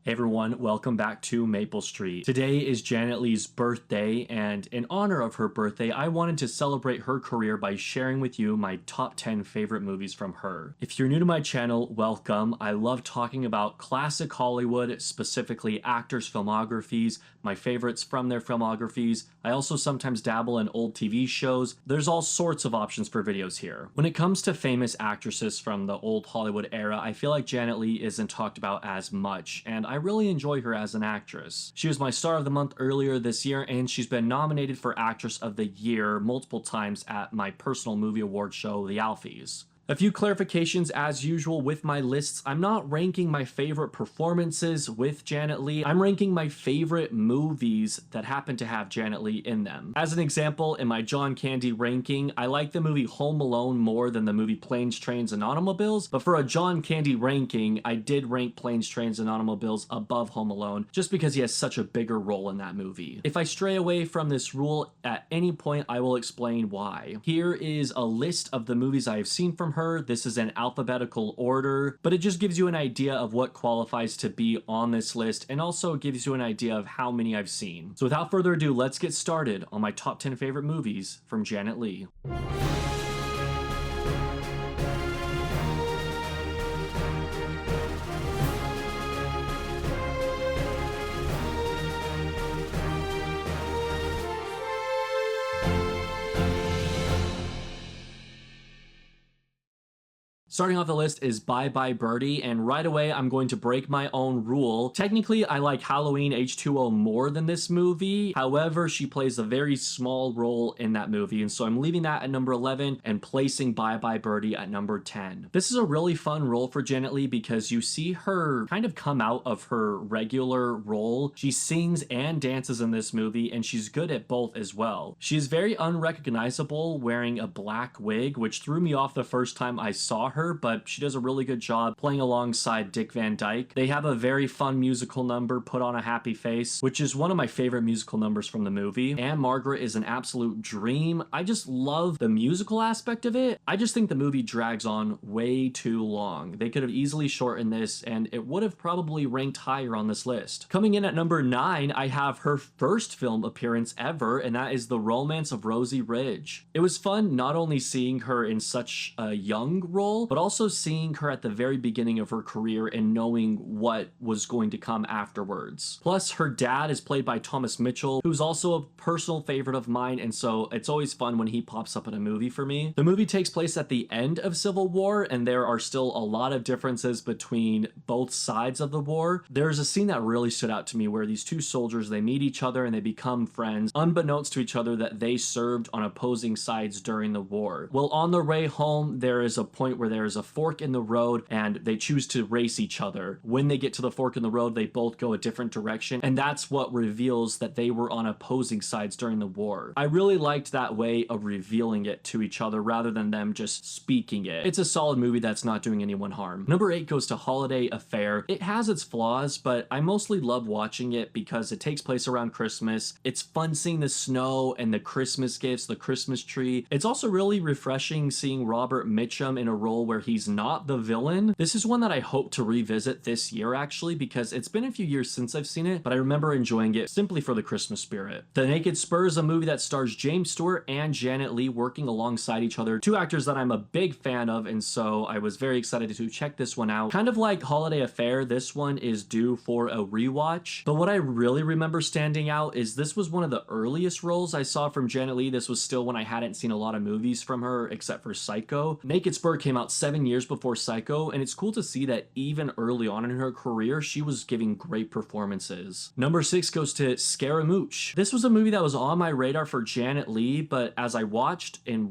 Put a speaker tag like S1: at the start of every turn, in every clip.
S1: Hey everyone, welcome back to Maple Street. Today is Janet Leigh's birthday, and in honor of her birthday, I wanted to celebrate her career by sharing with you my top 10 favorite movies from her. If you're new to my channel, welcome. I love talking about classic Hollywood, specifically actors' filmographies, my favorites from their filmographies. I also sometimes dabble in old TV shows. There's all sorts of options for videos here. When it comes to famous actresses from the old Hollywood era, I feel like Janet Leigh isn't talked about as much, and I really enjoy her as an actress. She was my star of the month earlier this year, and she's been nominated for Actress of the Year multiple times at my personal movie award show, the Alfies. A few clarifications as usual with my lists. I'm not ranking my favorite performances with Janet Leigh. I'm ranking my favorite movies that happen to have Janet Leigh in them. As an example, in my John Candy ranking, I like the movie Home Alone more than the movie Planes, Trains, and Automobiles, but for a John Candy ranking, I did rank Planes, Trains, and Automobiles above Home Alone just because he has such a bigger role in that movie. If I stray away from this rule at any point, I will explain why. Here is a list of the movies I have seen from her. This is in alphabetical order, but it just gives you an idea of what qualifies to be on this list and also gives you an idea of how many I've seen. So without further ado, let's get started on my top 10 favorite movies from Janet Leigh. Starting off the list is Bye Birdie, and right away I'm going to break my own rule. Technically, I like Halloween H2O more than this movie. However, she plays a very small role in that movie, and so I'm leaving that at number 11 and placing Bye Birdie at number 10. This is a really fun role for Janet Leigh because you see her kind of come out of her regular role. She sings and dances in this movie, and she's good at both as well. She is very unrecognizable wearing a black wig, which threw me off the first time I saw her, but she does a really good job playing alongside Dick Van Dyke. They have a very fun musical number, Put on a Happy Face, which is one of my favorite musical numbers from the movie. Ann-Margret is an absolute dream. I just love the musical aspect of it. I just think the movie drags on way too long. They could have easily shortened this, and it would have probably ranked higher on this list. Coming in at number 9, I have her first film appearance ever, and that is The Romance of Rosy Ridge. It was fun not only seeing her in such a young role, but also seeing her at the very beginning of her career and knowing what was going to come afterwards. Plus, her dad is played by Thomas Mitchell, who's also a personal favorite of mine, and so it's always fun when he pops up in a movie for me. The movie takes place at the end of Civil War, and there are still a lot of differences between both sides of the war. There's a scene that really stood out to me where these two soldiers, they meet each other and they become friends, unbeknownst to each other that they served on opposing sides during the war. Well, on their way home, there is a point where there is a fork in the road and they choose to race each other. When they get to the fork in the road, they both go a different direction, and that's what reveals that they were on opposing sides during the war. I really liked that way of revealing it to each other rather than them just speaking it. It's a solid movie that's not doing anyone harm. Number 8 goes to Holiday Affair. It has its flaws, but I mostly love watching it because it takes place around Christmas. It's fun seeing the snow and the Christmas gifts, the Christmas tree. It's also really refreshing seeing Robert Mitchum in a role where he's not the villain. This is one that I hope to revisit this year actually, because it's been a few years since I've seen it, but I remember enjoying it simply for the Christmas spirit. The Naked Spur is a movie that stars James Stewart and Janet Leigh working alongside each other, two actors that I'm a big fan of, and so I was very excited to check this one out. Kind of like Holiday Affair, this one is due for a rewatch, but what I really remember standing out is this was one of the earliest roles I saw from Janet Leigh. This was still when I hadn't seen a lot of movies from her except for Psycho. Naked Spur came out 7 years before Psycho, and it's cool to see that even early on in her career, she was giving great performances. Number 6 goes to Scaramouche. This was a movie that was on my radar for Janet Leigh, but as I watched and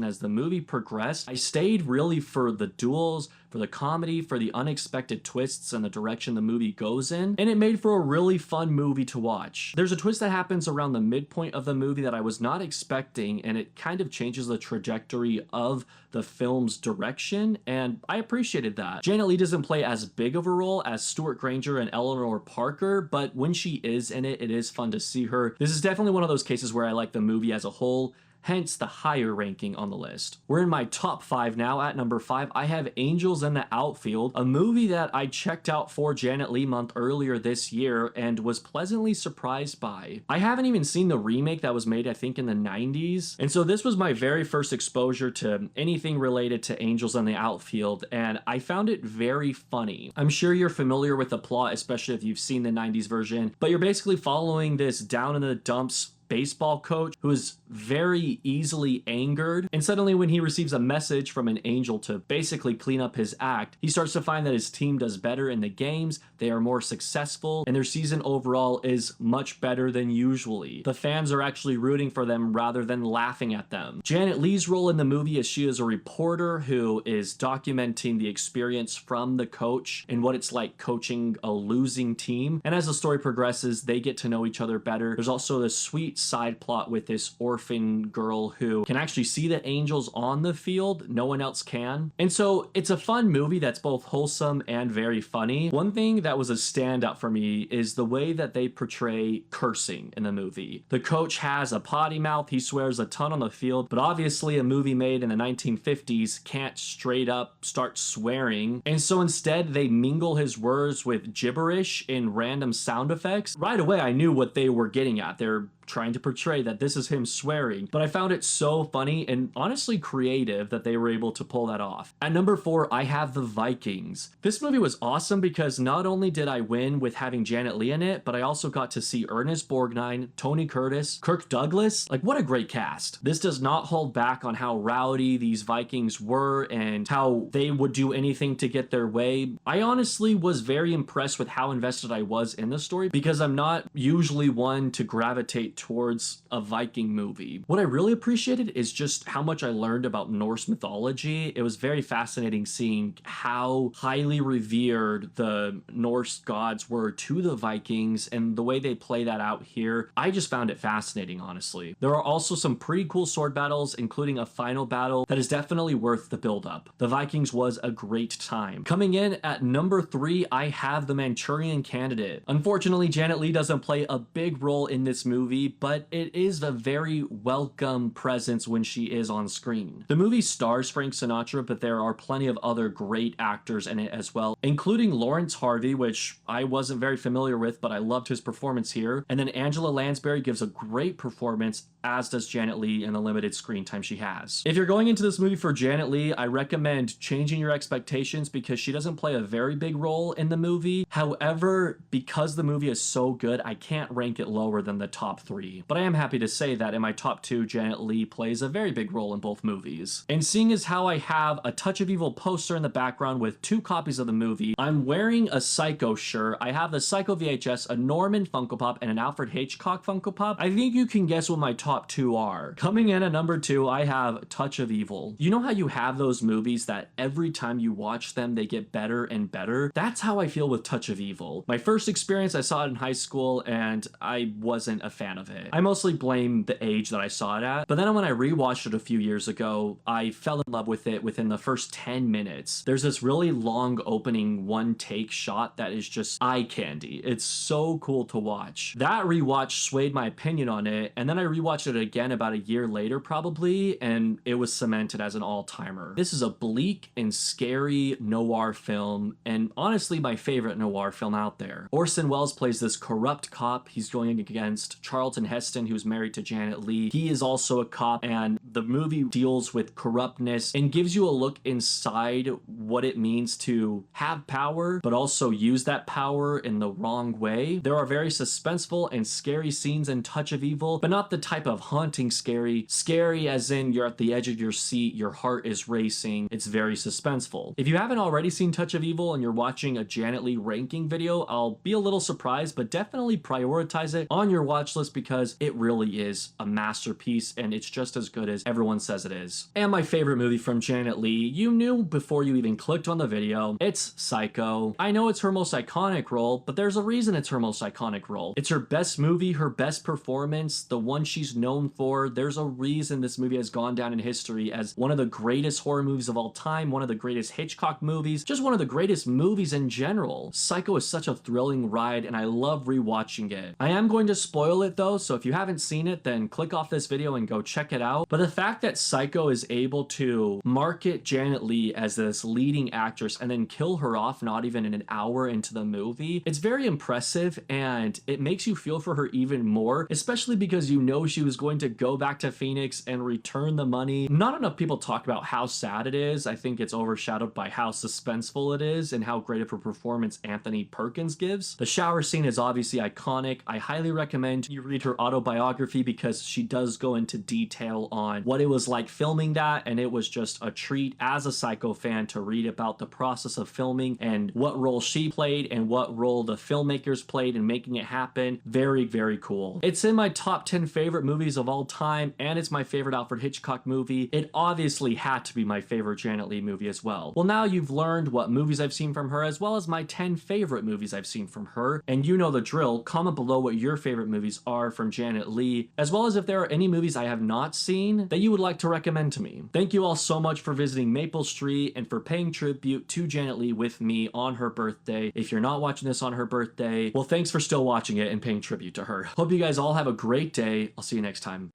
S1: as the movie progressed, I stayed really for the duels, for the comedy, for the unexpected twists and the direction the movie goes in, and it made for a really fun movie to watch. There's a twist that happens around the midpoint of the movie that I was not expecting, and it kind of changes the trajectory of the film's direction, and I appreciated that. Janet Leigh doesn't play as big of a role as Stewart Granger and Eleanor Parker, but when she is in it, it is fun to see her. This is definitely one of those cases where I like the movie as a whole, hence the higher ranking on the list. We're in my top 5 now. At number 5, I have Angels in the Outfield, a movie that I checked out for Janet Leigh Month earlier this year and was pleasantly surprised by. I haven't even seen the remake that was made, I think, in the 90s, and so this was my very first exposure to anything related to Angels in the Outfield, and I found it very funny. I'm sure you're familiar with the plot, especially if you've seen the 90s version, but you're basically following this down in the dumps baseball coach who is very easily angered, and suddenly when he receives a message from an angel to basically clean up his act, he starts to find that his team does better in the games, they are more successful, and their season overall is much better than usually. The fans are actually rooting for them rather than laughing at them. Janet Leigh's role in the movie is she is a reporter who is documenting the experience from the coach and what it's like coaching a losing team, and as the story progresses, they get to know each other better. There's also this sweet side plot with this orphan girl who can actually see the angels on the field. No one else can. And so it's a fun movie that's both wholesome and very funny. One thing that was a standout for me is the way that they portray cursing in the movie. The coach has a potty mouth. He swears a ton on the field, but obviously a movie made in the 1950s can't straight up start swearing. And so instead they mingle his words with gibberish in random sound effects. Right away I knew what they were getting at. They're trying to portray that this is him swearing, but I found it so funny and honestly creative that they were able to pull that off. At number 4, I have the Vikings. This movie was awesome because not only did I win with having Janet Leigh in it, but I also got to see Ernest Borgnine, Tony Curtis, Kirk Douglas. Like, what a great cast. This does not hold back on how rowdy these Vikings were and how they would do anything to get their way. I honestly was very impressed with how invested I was in the story because I'm not usually one to gravitate towards a Viking movie. What I really appreciated is just how much I learned about Norse mythology. It was very fascinating seeing how highly revered the Norse gods were to the Vikings and the way they play that out here. I just found it fascinating, honestly. There are also some pretty cool sword battles, including a final battle that is definitely worth the build-up. The Vikings was a great time. Coming in at number 3, I have the Manchurian Candidate. Unfortunately, Janet Leigh doesn't play a big role in this movie, but it is a very welcome presence when she is on screen. The movie stars Frank Sinatra, but there are plenty of other great actors in it as well, including Laurence Harvey, which I wasn't very familiar with, but I loved his performance here. And then Angela Lansbury gives a great performance, as does Janet Leigh in the limited screen time she has. If you're going into this movie for Janet Leigh, I recommend changing your expectations because she doesn't play a very big role in the movie. However, because the movie is so good, I can't rank it lower than the top 3. But I am happy to say that in my top 2, Janet Leigh plays a very big role in both movies. And seeing as how I have a Touch of Evil poster in the background with 2 copies of the movie, I'm wearing a Psycho shirt. I have the Psycho VHS, a Norman Funko Pop, and an Alfred Hitchcock Funko Pop. I think you can guess what my top 2 are. Coming in at number 2, I have Touch of Evil. You know how you have those movies that every time you watch them, they get better and better? That's how I feel with Touch of Evil. My first experience, I saw it in high school, and I wasn't a fan of it. I mostly blame the age that I saw it at, but then when I rewatched it a few years ago, I fell in love with it within the first 10 minutes. There's this really long opening one-take shot that is just eye candy. It's so cool to watch. That rewatch swayed my opinion on it, and then I rewatched it again about a year later probably, and it was cemented as an all-timer. This is a bleak and scary noir film, and honestly my favorite noir film out there. Orson Welles plays this corrupt cop. He's going against Charlton Heston, who's married to Janet Leigh. He is also a cop, and the movie deals with corruptness and gives you a look inside what it means to have power, but also use that power in the wrong way. There are very suspenseful and scary scenes in Touch of Evil, but not the type of haunting scary. Scary as in you're at the edge of your seat, your heart is racing. It's very suspenseful. If you haven't already seen Touch of Evil and you're watching a Janet Leigh ranking video, I'll be a little surprised, but definitely prioritize it on your watch list because it really is a masterpiece and it's just as good as everyone says it is. And my favorite movie from Janet Leigh, you knew before you even clicked on the video, it's Psycho. I know it's her most iconic role, but there's a reason it's her most iconic role. It's her best movie, her best performance, the one she's known for. There's a reason this movie has gone down in history as one of the greatest horror movies of all time, one of the greatest Hitchcock movies, just one of the greatest movies in general. Psycho is such a thrilling ride and I love rewatching it. I am going to spoil it though, Psycho, so if you haven't seen it, then click off this video and go check it out. But the fact that Psycho is able to market Janet Leigh as this leading actress and then kill her off not even in an hour into the movie, it's very impressive, and it makes you feel for her even more, especially because you know she was going to go back to Phoenix and return the money. Not enough people talk about how sad it is. I think it's overshadowed by how suspenseful it is and how great of a performance Anthony Perkins gives. The shower scene is obviously iconic. I highly recommend you read her autobiography because she does go into detail on what it was like filming that, and it was just a treat as a Psycho fan to read about the process of filming and what role she played and what role the filmmakers played in making it happen. Very, very cool. It's in my top 10 favorite movies of all time, and it's my favorite Alfred Hitchcock movie. It obviously had to be my favorite Janet Leigh movie as well. Well, now you've learned what movies I've seen from her, as well as my 10 favorite movies I've seen from her, and you know the drill. Comment below what your favorite movies are from Janet Leigh, as well as if there are any movies I have not seen that you would like to recommend to me. Thank you all so much for visiting Maple Street and for paying tribute to Janet Leigh with me on her birthday. If you're not watching this on her birthday, well, thanks for still watching it and paying tribute to her. Hope you guys all have a great day. I'll see you next time.